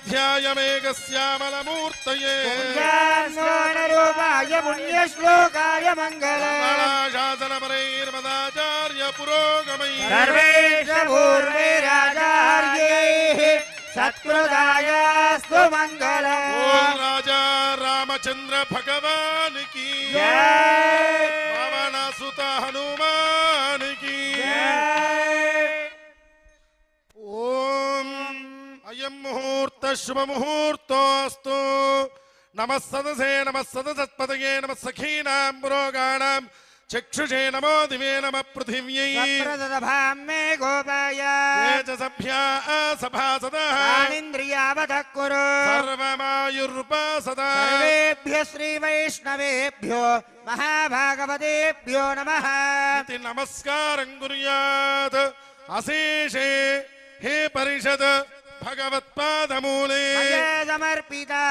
ध्यायमेकस्यामलमूर्तये रूपाय पुण्यश्लोकाय मङ्गलम् शासनपरैर्मदाचार्य पुरोगमैः सर्वेश पूर्वैराचार्यैः सत्कृतायास्तु मङ्गलम्। ओम राजा रामचंद्र भगवान की जय। पवन सुत हनुमान की ओम अयं मुहूर्त शुभ मुहूर्तोऽस्तु। नमः सदसे नमः सदसत्पदये नमः सखीनां पुरोगाणां चक्षुषे नमो दिवे नमः पृथिव्यै मे गोपाय ये च सभ्या सभासदः प्राणिन्द्रियावधः कुरु सर्वमायुरुपासदा सर्वेभ्यः श्रीवैष्णवेभ्यो महाभागवतेभ्यो नमः इति नमस्कारं कुर्यात् अशेषे हे परिषद भगवत्पादमूले समर्पिता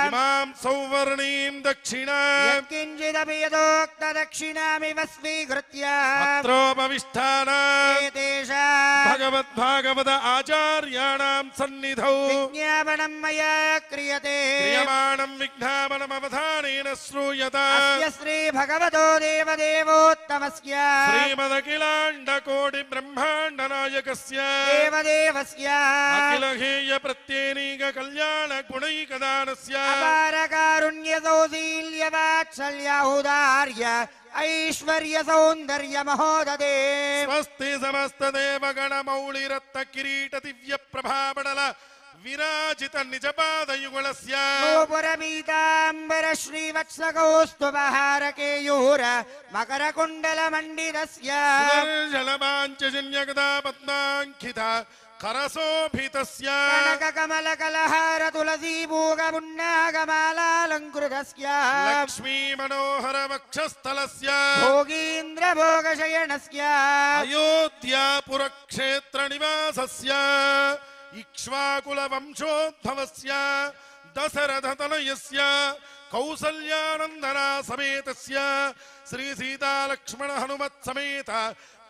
इमां सौवर्णीं दक्षिणां यत्किञ्चिदपि यदोक्तदक्षिणामिव स्वीकृत्य अत्रोपविष्टानां तेषां भगवद्भागवत आचार्याणां सन्निधौ विज्ञापनं मया क्रियते क्रियमाणं विज्ञापनमवधानेन श्रूयते अस्य श्रीभगवतो देवदेवोत्तमस्य श्रीमदखिलाण्डकोटिब्रह्माण्डनायकस्य देवदेवस्य अखिलहेय प्रत्येनीक कल्याण गुणैकदानस्य अपार कारुण्य सौशील्य वात्सल्यौदार्य ऐश्वर्य सौन्दर्य महोदधे स्वस्ति समस्त देवगण मौलिरत्न किरीट दिव्य प्रभामण्डल विराजित निजपादयुगलस्य नूपुरपीताम्बर श्रीवत्सकौस्तुभहार केयूर मकरकुण्डल मण्डितस्य जलमाञ्चजन्यगदा पद्माङ्कित करसोभितस्य कनककमलकलहार तुलसीभूगपुण्णागमालालङ्कृतस्य लक्ष्मी मनोहर वक्षस्थलस्य भोगीन्द्र भोगशयनस्य अयोध्यापुरक्षेत्र निवासस्य इक्ष्वाकुल वंशोद्भवस्य दशरथतनयस्य कौसल्यानन्दना समेतस्य श्री सीता लक्ष्मण हनुमत् समेत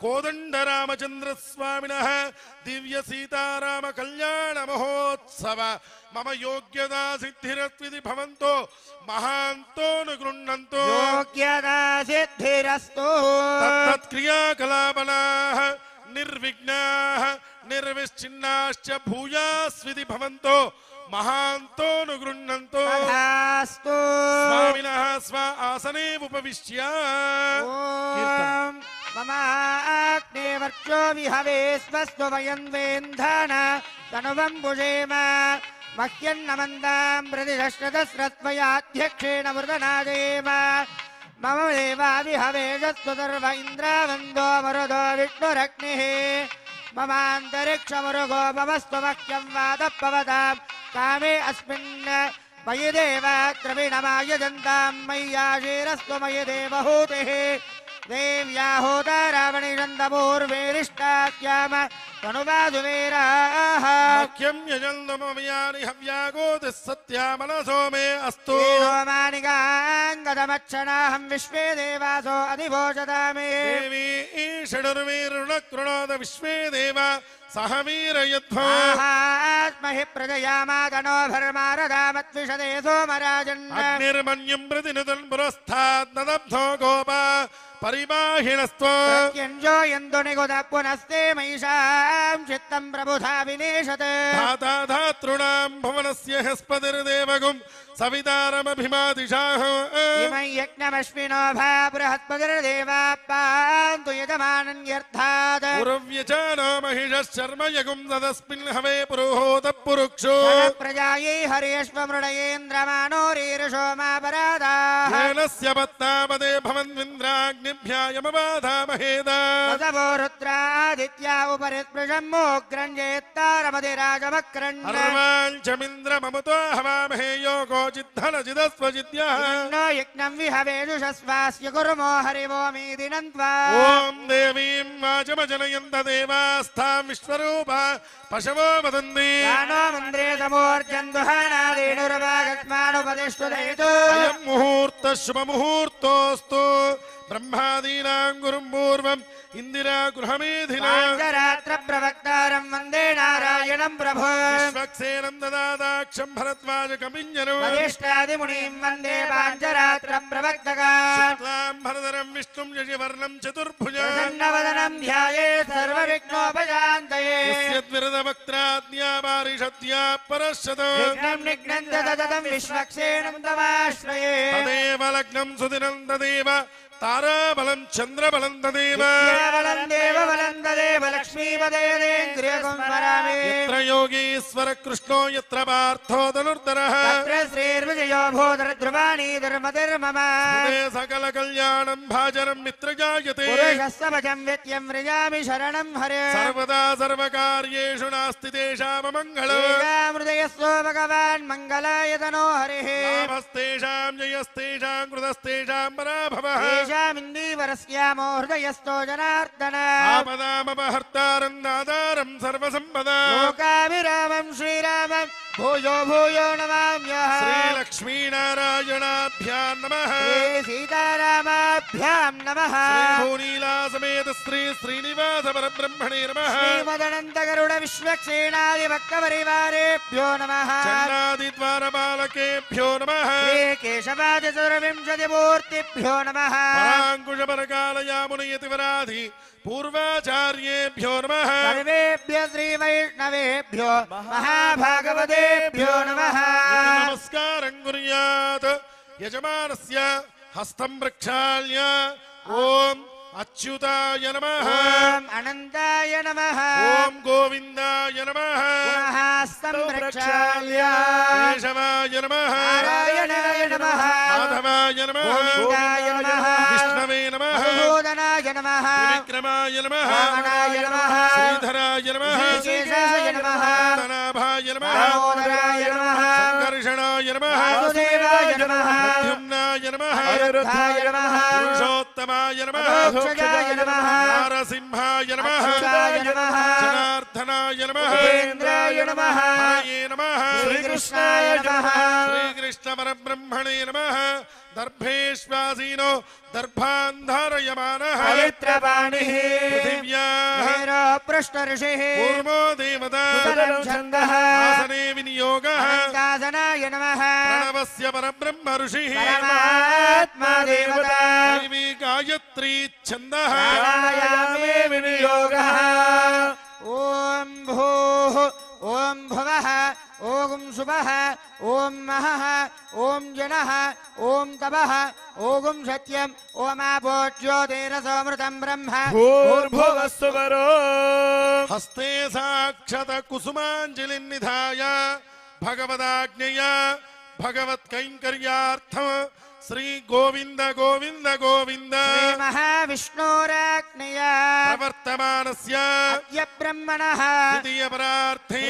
कोदंड रामचंद्र स्वामिनः दिव्य सीताराम कल्याण महोत्सव मम योग्यता सिद्धिरस्विति भवन्तो महान्तो नुगृह्णन्तो योग्यता सिद्धिरस्तु तत्क्रियाकलापनाः निर्विघ्नाः निर्विच्छिन्नाश्च भूयास्विति भवन्तो महान्तो नुगृह्णन्तो तथास्तु स्वामिनः स्व आसने उपविश्य मम आग्ने वर्चो विहवे स्वस्व वयन्वेन्धन तनुवं भुजेम मह्यन्नमन्दां प्रतिदश्रतस्रत्वयाध्यक्षेण वृदनादेव मम देवाविहवे जस्वदर्व इन्द्रावन्दो मरुदो विष्णुरग्निः ममान्तरिक्षमरुगो ममस्तु मह्यं वादः पवतां कामे अस्मिन् मयि देवाद्रविणमायजन्तां मय्याशीरस्तु मयि देवहूतिः देव्या होता रावणिनन्दपूर्वेरिष्टाख्याम तनुवासुवीराः मह्यं यजन्तमयानि हव्यागोतिः सत्यामनसो मे अस्तु मानिकाङ्गदमक्षणाहं विश्वे देवासो अधिभोजता मे देवी षडुर्वीरुणकृणोद विश्वे देव सह वीरयध्वो आत्महि प्रजयामागणो भर्मारदामत्विषदे सोमराजन् अग्निर्मन्यं प्रतिनुदन् पुरस्तात् नदब्धो गोपा परिबाहिणस्त्व प्रत्यञ्जो यन्तु निगुद पुनस्ते महिषां चित्तं प्रबुधा विनेशत् धाता धातॄणां भुवनस्य हस्पतिर्देवगुं सवितारमभिमादिशाः इमं यज्ञमश्विनो भा बृहस्पतिर्देवाप्पान्तु यजमानन्यर्थात् पुरव्यचानो महिषश्चर्म यगुं तदस्मिन् हवे पुरुहोतः पुरुक्षो प्रजायै हरेष्वमृडयेन्द्रमानोरीर्षोमापराधाः येनस्य पत्नापदे भवन्विन्द्राग्निभ्यायमबाधामहेदा वसवो रुद्रादित्या उपरि स्पृशम्मोग्रञ्जेत्तारमधिराजमक्रण् अर्वाञ्चमिन्द्रममुतो हवामहे योगो जिद्धनजिदस्वजिद्यः नो यज्ञं विहवेजुषस्वास्य कुर्मो हरिवो मीदिनन्त्वा ॐ देवीं वाचमजनयन्त देवास्तां विश्वरूपा पशवो वदन्ति नो मन्द्रे समोर्जन्दुहानादीनुर्वागस्मानुपदिष्टु दयितु अयं मुहूर्तः शुभमुहूर्तोऽस्तु ब्रह्मादीनां गुरुं पूर्वम् इंदिरा गृहमेधिना पाञ्चरात्र प्रवक्तारं वन्दे नारायणं प्रभो विश्वक्सेनं ददादाक्षं भरद्वाज कपिञ्जरो वसिष्ठादिमुनिं वन्दे पाञ्चरात्र प्रवक्तकान् शुक्लां भरधरं विष्णुं शशिवर्णं चतुर्भुजं प्रसन्नवदनं ध्यायेत् सर्वविघ्नोपशान्तये यद्विरदवक्त्राद्या पारिषद्या परश्चतो विघ्नं निघ्नन्त सततं विश्वक्सेनं तमाश्रये तदेव लग्नं सुदिनं तदेव ताराबलं चन्द्रबलं तदेव विद्याबलं देवबलं तदेव लक्ष्मीपदेन्द्रियगुं स्मरामि यत्र योगीश्वर कृष्णो यत्र पार्थो धनुर्धरः तत्र श्रीर्विजयो भूधरध्रुवाणी धर्मतिर्मम हृदये सकल कल्याणं भाजनं मित्र जायते पुरुषस्य वचं व्यत्यं व्रजामि शरणं हरे सर्वदा सर्वकार्येषु नास्ति तेषाममङ्गलं हृदयस्व भगवान् मङ्गलाय तनो हरिः लाभस्तेषां जयस्तेषां कृतस्तेषां पराभवः तेषामिन्दीवरस्यामो हृदयस्थो जनार्दन आपदामपहर्तारं नादारं सर्वसम्पदा लोकाभिरामं श्रीरामं भूयो भूयो नमाम्यः श्रीलक्ष्मीनारायणाभ्यां नमः श्रीसीतारामाभ्यां नमः भूनीला समेत श्री श्रीनिवास परब्रह्मणे नमः श्रीमदनन्तगरुड विश्वक्सेनादिभक्तपरिवारेभ्यो नमः चण्डादिद्वारपालकेभ्यो नमः श्रीकेशवाचतुर्विंशतिमूर्तिभ्यो नमः पराङ्कुशपरकालयामुनयतिवराधि पूर्वाचार्येभ्यो नमः सर्वेभ्य श्रीवैष्णवेभ्यो महाभागवतेभ्यो नमः नमस्कारं कुर्यात् यजमानस्य हस्तं प्रक्षाल्य ॐ अच्युताय नमः ॐ अनन्ताय नमः ॐ गोविन्दाय नमः पुनः हस्तं प्रक्षाल्य केशवाय नमः नारायणाय नमः माधवाय नमः गोविन्दाय नमः विष्णवे नमः मधुसूदनाय नमः विक्रमाय नमः वामनाय नमः श्रीधराय नमः श्रीकेशाय नमः धनाभाय नमः दामोदराय नमः संकर्षणाय नमः वासुदेवाय नमः मध्युम्नाय नमः अनिरुद्धाय नमः पुरुषोत्तमाय नमः मोक्षजाय नमः नारसिंहाय नमः अच्युताय नमः जनार्दनाय नमः उपेन्द्राय नमः हरये नमः श्रीकृष्णाय नमः श्रीकृष्ण परब्रह्मणे नमः दर्भेश्वासीनो दर्भान्धारयमानः पवित्रपाणिः पृथिव्याः हेरो पृष्ठऋषिः कूर्मो देवता सुतलं छन्दः आसने विनियोगः अनन्तासनाय नमः प्रणवस्य परब्रह्म ऋषिः परमात्मा देवता दैवी गायत्री छन्दः प्राणायामे विनियोगः ॐ भूः ॐ भुवः ॐ शुभः ॐ महः ॐ जनः ॐ तपः ॐ सत्यम् ॐ ज्योतिरसोऽमृतं ब्रह्म भूर्भुवस्सुवरो हस्ते साक्षत कुसुमाञ्जलिन्निधाय भगवदाज्ञया भगवत्कैङ्कर्यार्थम् श्री गोविन्द गोविन्द गोविन्द श्रीमहाविष्णोराज्ञया प्रवर्तमानस्य अद्य ब्रह्मणः द्वितीयपरार्थे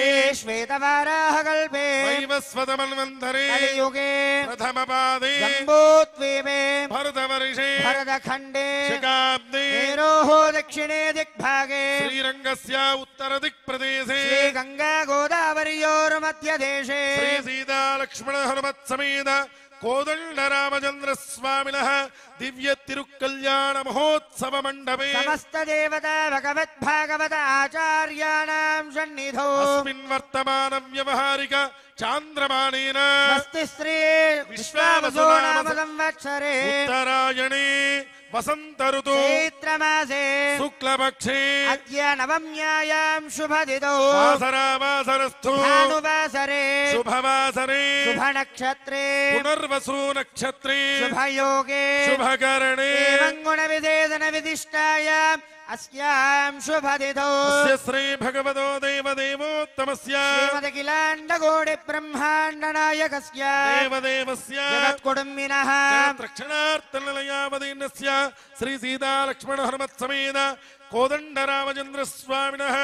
श्वेतवाराहकल्पे वैवस्वतमन्वन्तरे कलियुगे प्रथमपादे जम्बूद्वीपे भरतवर्षे भरतखण्डे शकाब्दे मेरोः दक्षिणे दिग्भागे श्रीरङ्गस्य उत्तरदिक्प्रदेशे श्रीगङ्गागोदावर्योर्मध्यदेशे श्रीसीतालक्ष्मणहनुमत्समेत कोदण्डरामचन्द्रस्वामिनः दिव्य तिरुकल्याण महोत्सव मंडपे समस्त देवता भगवद्भागवत आचार्याणां सन्निधौ अस्मिन् वर्तमान व्यवहारिक चान्द्रमानेन स्वस्ति श्री विश्वावसु नाम संवत्सरे उत्तरायणे वसंत ऋतु चैत्रमासे शुक्लपक्षे अद्य नवम्यायां शुभदितौ वासरावासरस्थो भानुवासरे शुभवासरे शुभनक्षत्रे पुनर्वसु नक्षत्रे शुभयोगे शुभकरणे एवं गुणविशेषणविशिष्टायाम् अस्यां शुभदितौ अस्य श्री भगवतो देवदेवोत्तमस्य श्रीमद्किलाण्डकोटिब्रह्माण्डनायकस्य देवदेवस्य जगत्कुटुम्बिनः रक्षणार्थनिलयावदीनस्य श्री सीतालक्ष्मण हनुमत्समेत कोदण्डरामचन्द्रस्वामिनः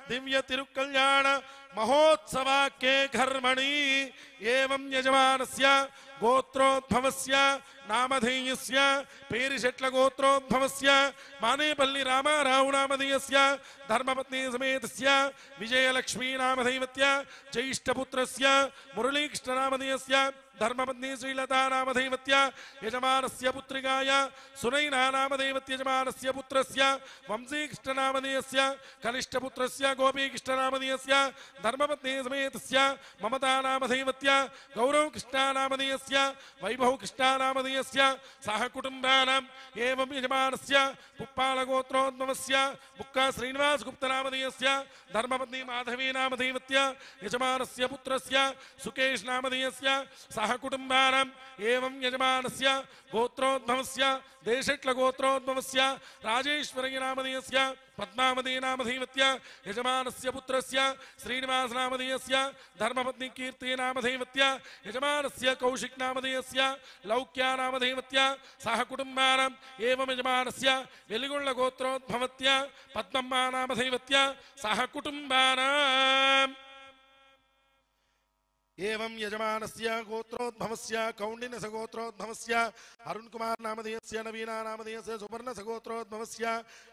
दिव्य तिरुकल्याण महोत्सवाख्ये कर्मणि एवं यजमानस्य गोत्रोद्भवस्य నామధేయస్య పేరిశెట్ల గోత్రోద్భవస్య మానేపల్లి రామారావు నామధేయస్య ధర్మపత్ని సమేతస్య విజయలక్ష్మీ నామధైవత్య జ్యేష్ఠపుత్రస్య మురళీకృష్ణ నామధేయస్య ధర్మపత్ని శ్రీలతా నామధైవత్య యజమానస్య పుత్రికాయ సునైనా నామధైవత్య యజమానస్య పుత్రస్య వంశీకృష్ణ నామధేయస్య కనిష్ఠపుత్రస్య గోపీకృష్ణ నామధేయస్య ధర్మపత్ని సమేతస్య మమతా నామధైవత్య గౌరవకృష్ణ నామధేయస్య వైభవకృష్ణ నామధేయస్య సహ కుటుంబానాం ఏవం యజమానస్య పుప్పాలగోత్రోద్భవస్య బుక్కా శ్రీనివాసగుప్త నామధేయస్య ధర్మపత్ని మాధవీ నామధైవత్య యజమానస్య పుత్రస్య సుకేష్ నామధేయస్య సహ కుటుంబానాం ఏవం యజమానస్య గోత్రోద్భవస్య దేశట్ల గోత్రోద్భవస్య రాజేశ్వరి నామధేయస్య పద్మావతి నామధైవత్య యజమానస్య పుత్రస్య శ్రీనివాస నామధేయస్య ధర్మపత్ని కీర్తి నామధైవత్య యజమానస్య కౌశిక్ నామధేయస్య లౌక్య నామధైవత్య సహ కుటుంబానాం ఏవం యజమానస్య వెలిగొండ గోత్రోద్భవత్య పద్మమ్మ నామధైవత్య సహ కుటుంబానాం एवं यजमानस्य गोत्रोद्भवस्य कौंडिन्य सगोत्रोद्भवस्य अरुण कुमार नामधेयस्य नवीना नामधेयस्य सुवर्ण सगोत्रोद्भवस्य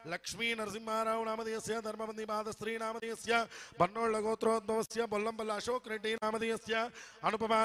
लक्ष्मी नरसिंहराव नामधेयस्य धर्मपत्नी पादस्त्री नामधेयस्य बन्नोळ गोत्रोद्भवस्य बोल्लंपल्ल अशोक रेड्डी नामधेयस्य अनुपमा